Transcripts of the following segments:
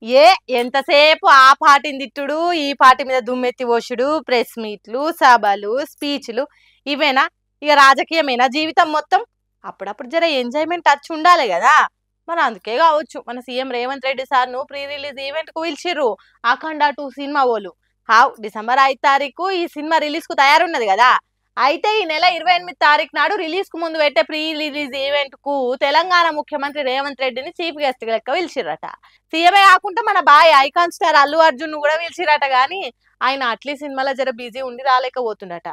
ఏ ఎంతసేపు ఆ పార్టీని తిట్టుడు ఈ పార్టీ మీద దుమ్మెత్తి పోసుడు ప్రెస్ మీట్లు సభలు స్పీచ్లు ఇవేనా ఇక రాజకీయమేనా జీవితం మొత్తం అప్పుడప్పుడు జర ఎంజాయ్మెంట్ టచ్ ఉండాలి కదా మరి అందుకే కావచ్చు మన సీఎం రేవంత్ రెడ్డి సార్ను ప్రీ రిలీజ్ ఈవెంట్ కు పిలిచిర్రు అఖండ 2 సినిమా వాళ్ళు హావ్ డిసెంబర్ 5 తారీఖు ఈ సినిమా రిలీజ్ కు తయారున్నది కదా అయితే ఈ నెల 28 తారీఖు నాడు రిలీజ్ కు ముందు పెట్టే ప్రీ రిలీజ్ ఈవెంట్ కు తెలంగాణ ముఖ్యమంత్రి రేవంత్ రెడ్డిని చీఫ్ గెస్ట్ లెక్క పిలిచిర్రట సీఎమే కాకుండా మన boy icon star Allu Arjun కూడా పిలిచిరట గాని ఆయన అట్లీ సినిమాలో జర బిజీ ఉండి రాలేకపోతుండట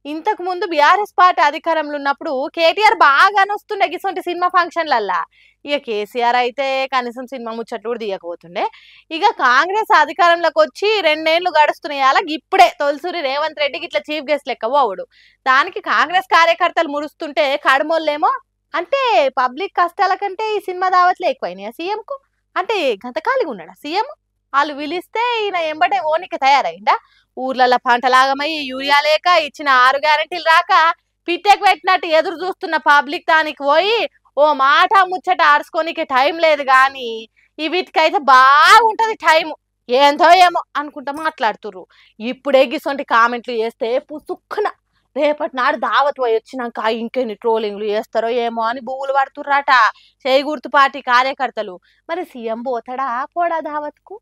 ఇంతకు ముందు బీఆర్ఎస్ పార్టీ అధికారంలో ఉన్నప్పుడు కేటీఆర్ బాగా వస్తుండే గిసొంటి సినిమా ఫంక్షన్లల్లా ఇక కేసీఆర్ అయితే కనీసం సినిమా ముచ్చట్లు కూడా తీయకపోతుండే ఇక కాంగ్రెస్ అధికారంలోకి వచ్చి 2 ఏళ్లు గడుస్తున్నాయి అలా ఇప్పుడే తొలిసూరి రేవంత్ రెడ్డికి ఇట్లా చీఫ్ గెస్ట్ లెక్క పోవుడు దానికి కాంగ్రెస్ కార్యకర్తలు మురుస్తుంటే కడమోళ్ళేమో అంటే పబ్లిక్ కష్టాల కంటే ఈ సినిమా దావత్లే ఎక్కువైనాయి సీఎం కు అంటే గంతకాలిగా ఉన్నాడా సీఎం వాళ్ళు పిలిస్తే ఈయన ఎంబడే ఓనికి తయారైందా ఊర్లలో పంటలాగమై యూరియా లేక ఇచ్చిన 6 గ్యారెంటీలు రాక పిట్టెకు పెట్టినట్టు ఎదురు చూస్తున్న పబ్లిక్ దానికి పోయి ఓ మాట ముచ్చట ఆడుకోనికి టైం లేదు కానీ ఈ వీటికైతే బాగుంటది టైం ఏందో ఏమో అనుకుంటా మాట్లాడుతుర్రు ఇప్పుడు ఎగ్గిసొంటి కామెంట్లు చేస్తే పుసుక్కున రేపటి నాడు దావత్ పోయి వచ్చినాక ఇంకెన్ని ట్రోలింగ్లు చేస్తారో ఏమో అని బువ్వులు పడుతుర్రట చేయి గుర్తు పార్టీ కార్యకర్తలు మరి సీఎం పోతాడా పోడా దావత్కు